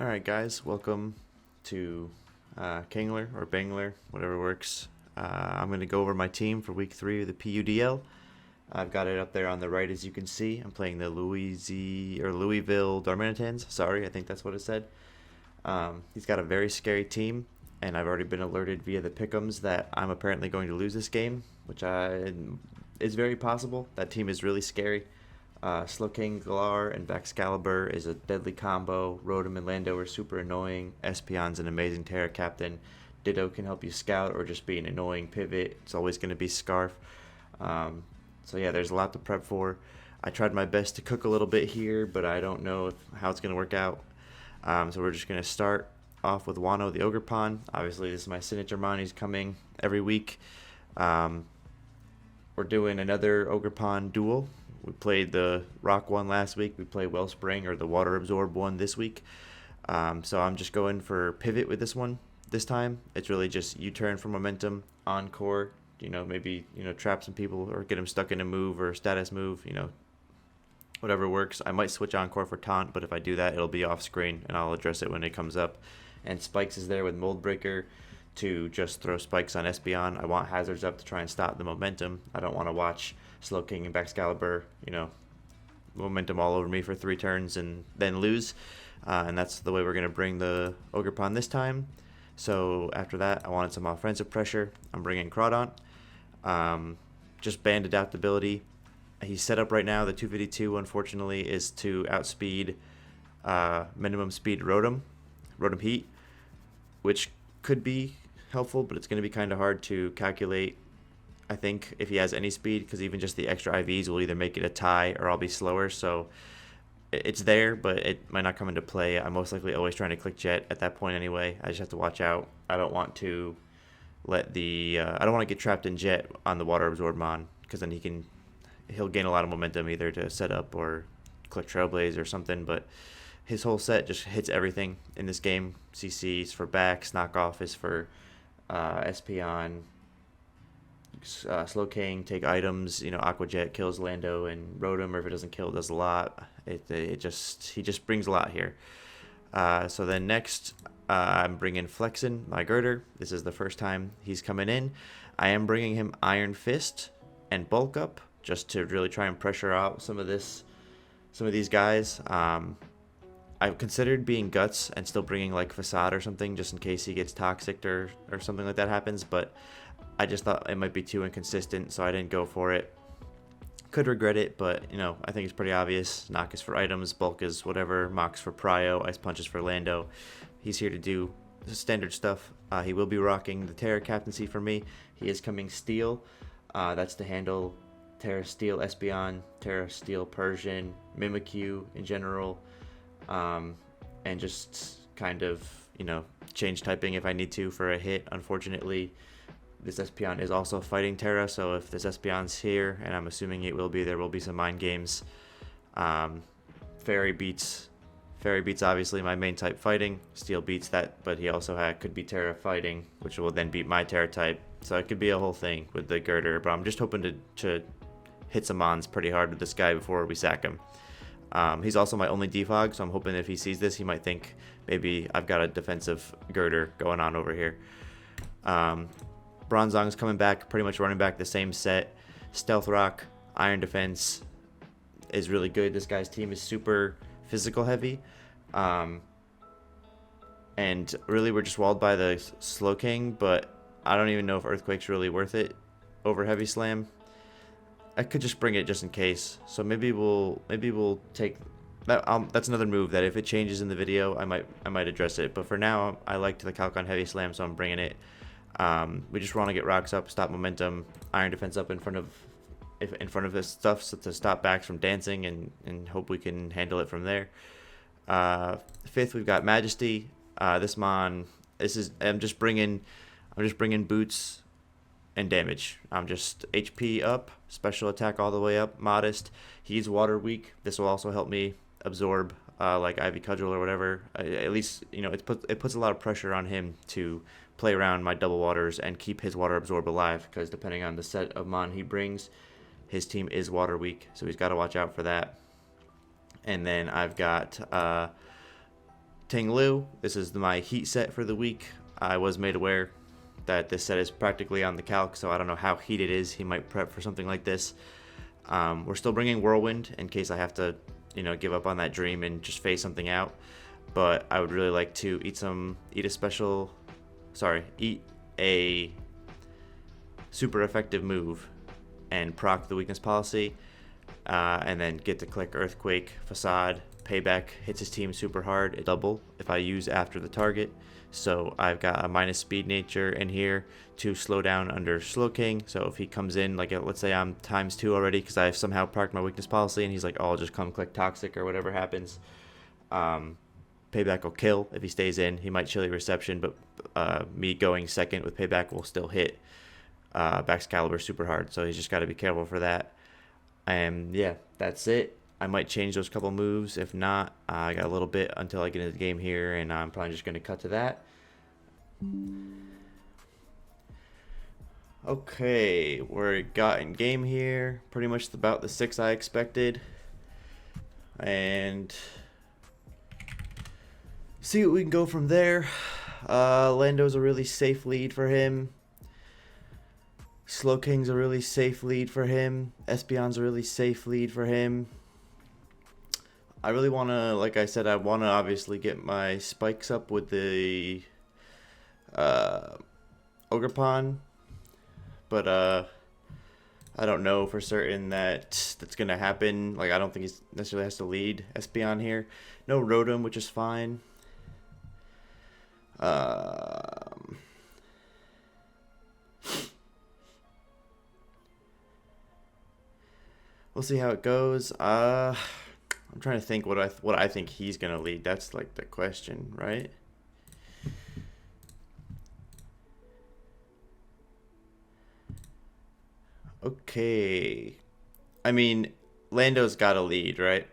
Alright guys, welcome to Kingler or Bangler, whatever works. I'm going to go over my team for week 3 of the PUDL. I've got it up there on the right as you can see. I'm playing the Louisville Darmanitans. Sorry, I think that's what it said. He's got a very scary team, and I've already been alerted via the pick'ems that I'm apparently going to lose this game, which is very possible. That team is really scary. Slowking Galar and Excalibur is a deadly combo. Rotom and Lando are super annoying. Espeon's an amazing Terra captain. Ditto can help you scout or just be an annoying pivot. It's always going to be Scarf. So yeah, there's a lot to prep for. I tried my best to cook a little bit here, but I don't know how it's going to work out. So we're just going to start off with Wano the Ogerpon. Obviously, this is my signature mon. He's coming every week. We're doing another Ogerpon duel. We played the rock one last week. We played Wellspring or the water absorb one this week. So I'm just going for pivot with this one this time. It's really just U-turn for momentum, encore, maybe, trap some people or get them stuck in a move or a status move, whatever works. I might switch encore for taunt, but if I do that, it'll be off screen and I'll address it when it comes up. And Spikes is there with Mold Breaker to just throw spikes on Espeon. I want hazards up to try and stop the momentum. I don't want to watch Slowking and Excalibur, momentum all over me for 3 turns and then lose. And that's the way we're going to bring the Ogerpon this time. So after that, I wanted some offensive pressure. I'm bringing Crawdont. Just band adaptability. He's set up right now. The 252, unfortunately, is to outspeed minimum speed Rotom Heat, which could be helpful, but it's going to be kind of hard to calculate, I think, if he has any speed, because even just the extra IVs will either make it a tie or I'll be slower. So it's there, but it might not come into play. I'm most likely always trying to click Jet at that point anyway. I just have to watch out. I don't want to let I don't want to get trapped in Jet on the Water Absorb Mon, because then he'll gain a lot of momentum either to set up or click Trailblaze or something, but his whole set just hits everything in this game. CC's for backs, knockoff is for Espeon, Slowking, take items, Aqua Jet kills Lando and Rotom, or if it doesn't kill, it does a lot. He just brings a lot here. So then next, I'm bringing Flexin, my Gurdurr. This is the first time he's coming in. I am bringing him Iron Fist and Bulk Up just to really try and pressure out some of these guys. I've considered being Guts and still bringing like Facade or something just in case he gets toxic or something like that happens, but I just thought it might be too inconsistent, so I didn't go for it. Could regret it, but I think it's pretty obvious. Knock is for items, Bulk is whatever, Mox for Prio, Ice Punch is for Lando. He's here to do the standard stuff. He will be rocking the Terra captaincy for me. He is coming Steel. That's to handle Terra Steel Espeon, Terra Steel Persian, Mimikyu in general. And just kind of, change typing if I need to for a hit. Unfortunately, this Espeon is also fighting Terra, so if this Espeon's here, and I'm assuming it will be, there will be some mind games. Fairy beats obviously my main type fighting. Steel beats that, but he also could be Terra fighting, which will then beat my Terra type. So it could be a whole thing with the Gurdurr, but I'm just hoping to hit some mons pretty hard with this guy before we sack him. He's also my only defog, so I'm hoping if he sees this, he might think maybe I've got a defensive Gurdurr going on over here. Bronzong's coming back, pretty much running back the same set. Stealth Rock, Iron Defense is really good. This guy's team is super physical heavy. And really we're just walled by the Slowking, but I don't even know if Earthquake's really worth it over Heavy Slam. I could just bring it just in case. So maybe we'll take that. That's another move that if it changes in the video, I might address it. But for now, I liked the calc on Heavy Slam, so I'm bringing it. We just want to get rocks up, stop momentum, Iron Defense up in front of this stuff, so to stop backs from dancing, and hope we can handle it from there. Fifth, we've got Majesty. This mon, I'm just bringing boots and damage. I'm just HP up, special attack all the way up, modest. He's water weak. This will also help me absorb like Ivy Cudgel or whatever. At least it puts a lot of pressure on him to play around my double waters and keep his water absorb alive, because depending on the set of mon he brings, his team is water weak, so he's got to watch out for that. And then I've got Ting Lu. This is my heat set for the week. I was made aware that this set is practically on the calc, so I don't know how heated it is. He might prep for something like this. We're still bringing Whirlwind in case I have to, give up on that dream and just phase something out. But I would really like to eat a super effective move and proc the weakness policy, and then get to click Earthquake, Facade, Payback, hits his team super hard, it double if I use after the target. So I've got a minus speed nature in here to slow down under Slow King. So if he comes in, like let's say I'm ×2 already because I've somehow procced my weakness policy, and he's like, oh, I'll just come click Toxic or whatever happens. Payback will kill if he stays in. He might chilly reception, but me going second with Payback will still hit Baxcalibur super hard. So he's just got to be careful for that. And yeah, that's it. I might change those couple moves. If not, I got a little bit until I get into the game here, and I'm probably just going to cut to that. Okay, we're got in game here. Pretty much about the 6 I expected. And see what we can go from there. Lando's a really safe lead for him. Slow King's a really safe lead for him. Espeon's a really safe lead for him. I really want to, like I said, I want to obviously get my spikes up with the Ogerpon. But I don't know for certain that that's going to happen. Like, I don't think he necessarily has to lead Espeon here. No Rotom, which is fine. We'll see how it goes. I'm trying to think what I think he's gonna lead. That's like the question, right? Okay. I mean, Lando's got a lead, right?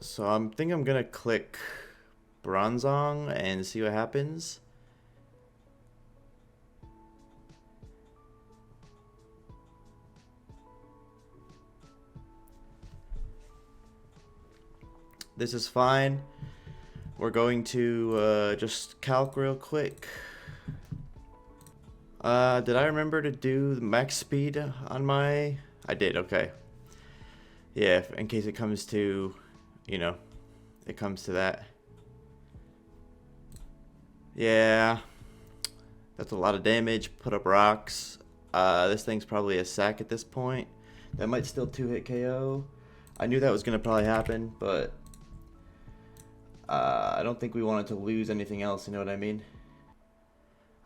So I'm gonna click Bronzong and see what happens. This is fine. We're going to just calc real quick. Did I remember to do the max speed on my... I did, okay. Yeah, in case it comes to, it comes to that. Yeah, that's a lot of damage. Put up rocks. This thing's probably a sack at this point. That might still 2-hit KO. I knew that was going to probably happen, but... I don't think we wanted to lose anything else, you know what I mean?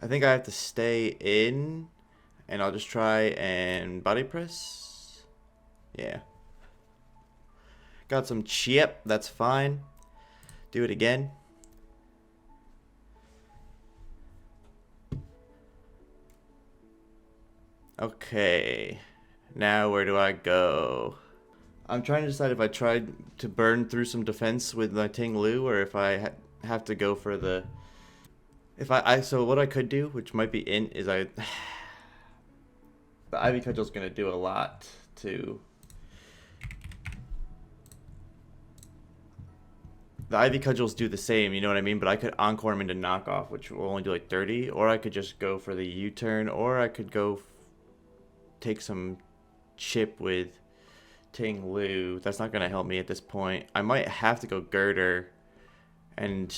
I think I have to stay in, and I'll just try and body press. Yeah. Got some chip, that's fine. Do it again. Okay. Now where do I go? I'm trying to decide if I tried to burn through some defense with my Ting Lu, or if I have to go for the... So what I could do, which might be is the Ivy Cudgel's going to do a lot to... The Ivy Cudgels do the same, you know what I mean? But I could Encore him into knockoff, which will only do like 30, or I could just go for the U-turn, or I could go take some chip with Ting Lu. That's not going to help me at this point. I might have to go Gurdurr and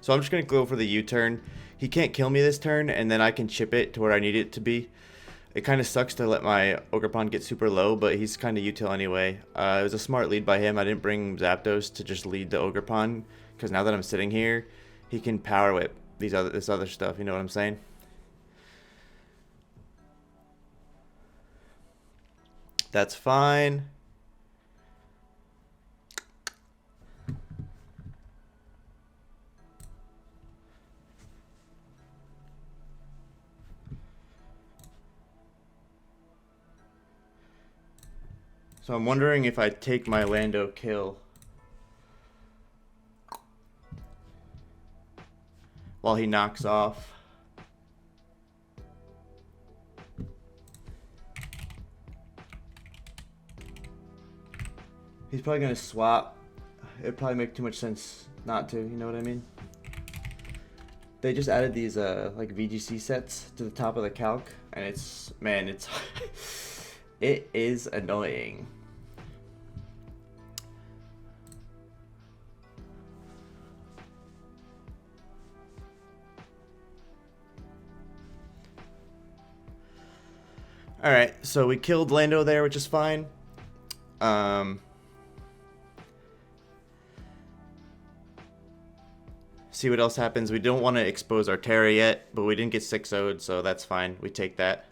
so I'm just going to go for the U-turn. He can't kill me this turn, and then I can chip it to where I need it to be. It kind of sucks to let my Ogerpon get super low, but he's kind of util anyway. It was a smart lead by him. I didn't bring Zapdos to just lead the Ogerpon, because now that I'm sitting here, he can power whip this other stuff, you know what I'm saying? That's fine. So I'm wondering if I take my Lando kill while he knocks off. He's probably gonna swap. It'd probably make too much sense not to, you know what I mean? They just added these like VGC sets to the top of the calc, and it's, man, it's it is annoying. Alright, so we killed Lando there, which is fine. See what else happens. We don't want to expose our Terra yet, but we didn't get 6-0'd, so that's fine. We take that.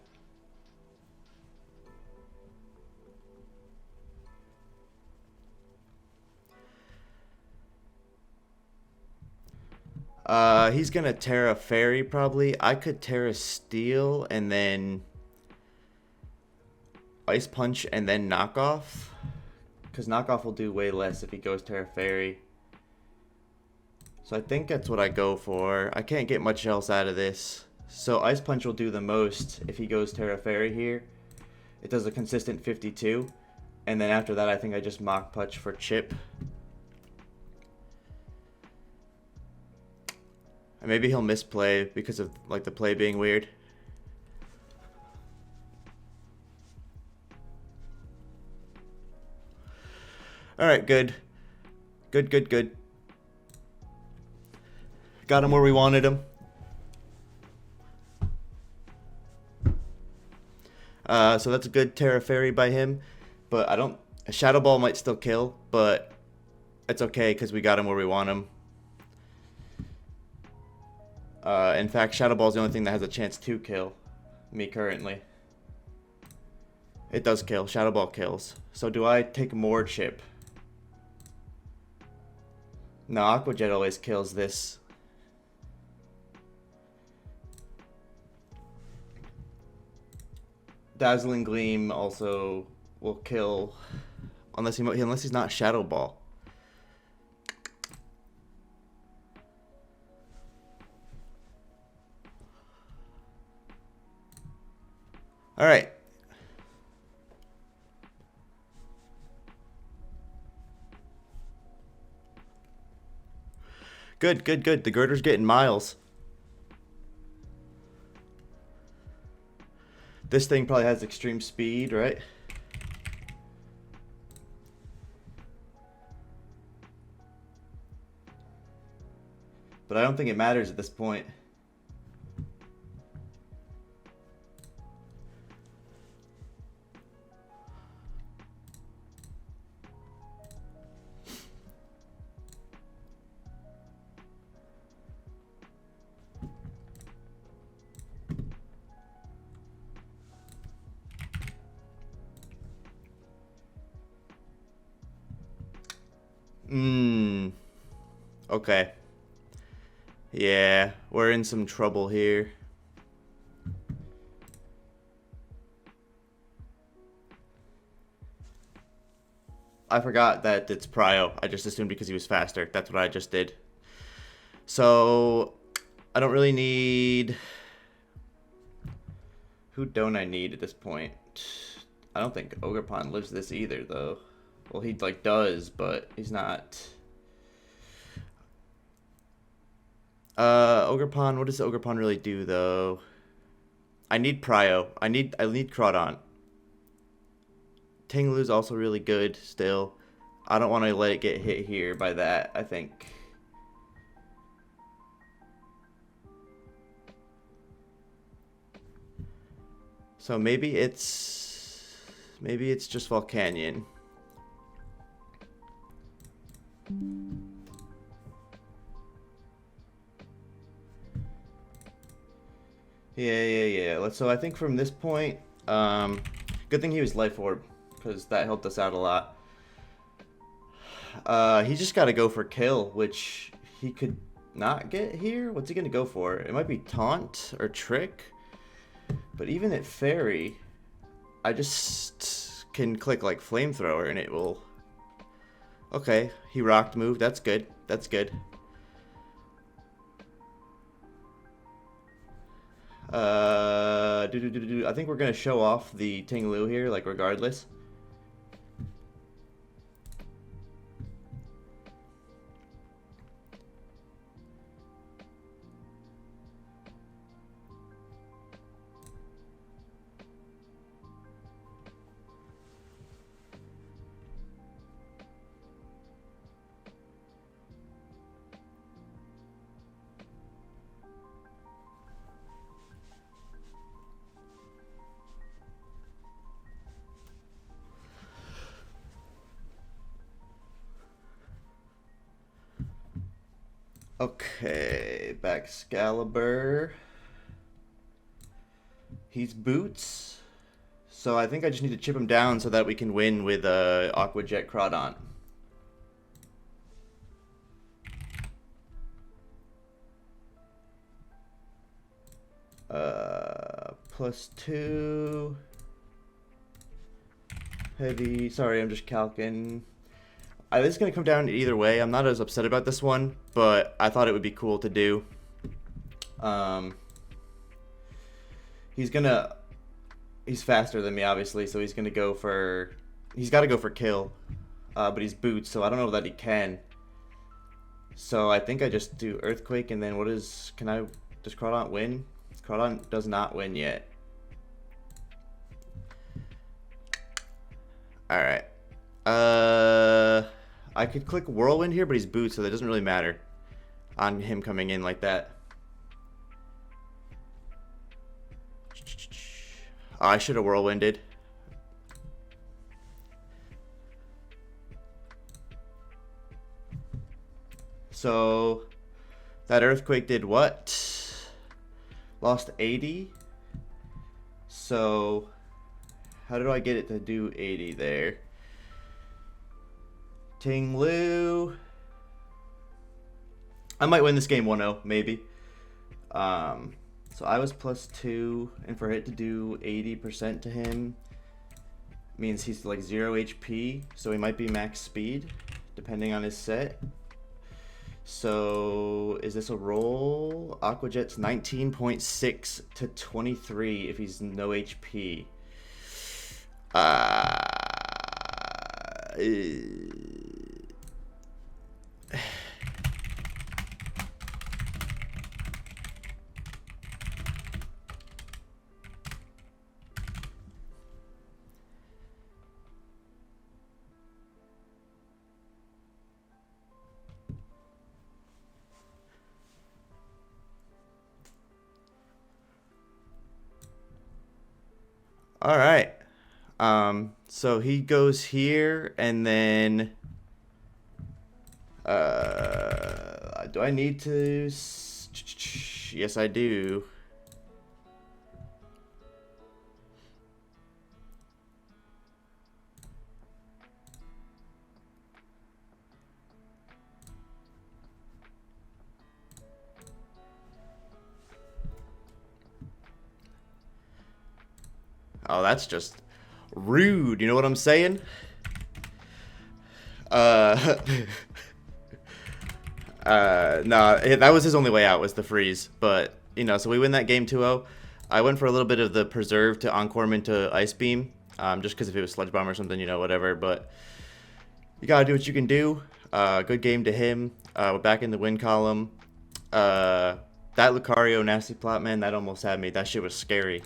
He's gonna Terra Fairy probably. I could Terra Steel and then Ice Punch and then Knockoff, because Knockoff will do way less if he goes Terra Fairy. So I think that's what I go for. I can't get much else out of this. So Ice Punch will do the most if he goes Terra Fairy here. It does a consistent 52. And then after that, I think I just Mach Punch for chip. And maybe he'll misplay because of like the play being weird. Alright, good. Good. Got him where we wanted him. So that's a good Terra Fairy by him. But I don't... A Shadow Ball might still kill, but it's okay because we got him where we want him. In fact, Shadow Ball is the only thing that has a chance to kill me currently. It does kill. Shadow Ball kills. So do I take more chip? No, Aqua Jet always kills this. Dazzling Gleam also will kill unless he's not Shadow Ball. All right. Good. The Gurdurr's getting miles. This thing probably has extreme speed, right? But I don't think it matters at this point. Okay. Yeah, we're in some trouble here. I forgot that it's Prio. I just assumed because he was faster. That's what I just did. So, I don't really need... Who don't I need at this point? I don't think Ogerpon lives this either, though. Well, he, like, does, but he's not... Ogerpon, what does Ogerpon really do, though? I need Prio. I need Crawdon. Tinglu's also really good, still. I don't want to let it get hit here by that, I think. So maybe it's just Volcanion. Yeah. So I think from this point, good thing he was Life Orb, because that helped us out a lot. He just got to go for kill, which he could not get here. What's he going to go for? It might be Taunt or Trick. But even at Fairy, I just can click like flamethrower and it will... Okay, he rocked move. That's good. That's good. I think we're gonna show off the Ting Lu here, like regardless. Okay, back Excalibur. He's boots. So I think I just need to chip him down so that we can win with Aqua Jet Crawdont. +2. Heavy. Sorry, I'm just calcing. This is going to come down either way. I'm not as upset about this one, but I thought it would be cool to do. He's faster than me, obviously, so he's going to go for... He's got to go for kill, but he's boots, so I don't know that he can. So I think I just do Earthquake, and then what is... Does Crawdont win? Crawdont does not win yet. Alright. I could click Whirlwind here, but he's boots, so that doesn't really matter on him coming in like that. Oh, I should have Whirlwinded. So, that Earthquake did what? Lost 80. So, how do I get it to do 80 there? Ting Lu. I might win this game 1-0, maybe. So I was +2, and for it to do 80% to him means he's like 0 HP, so he might be max speed, depending on his set. So is this a roll? Aqua Jet's 19.6 to 23 if he's no HP. All right. So he goes here, and then do I need to? Yes, I do. Oh, that's just rude. You know what I'm saying? No, that was his only way out, was the freeze. But, you know, so we win that game 2-0. I went for a little bit of the preserve to encore him into Ice Beam, just because if it was Sludge Bomb or something, you know, whatever. But you gotta do what you can do. Good game to him. We're back in the win column. That Lucario Nasty Plot, man, that almost had me. That shit was scary.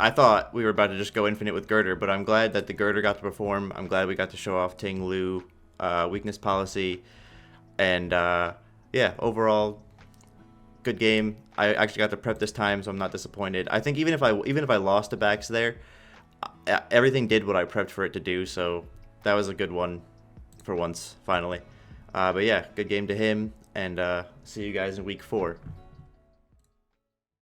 I thought we were about to just go infinite with Gurdurr, but I'm glad that the Gurdurr got to perform. I'm glad we got to show off Ting Lu, weakness policy, and yeah, overall, good game. I actually got to prep this time, so I'm not disappointed. I think even if I lost to backs there, everything did what I prepped for it to do, so that was a good one for once, finally. But yeah, good game to him, and see you guys in week 4.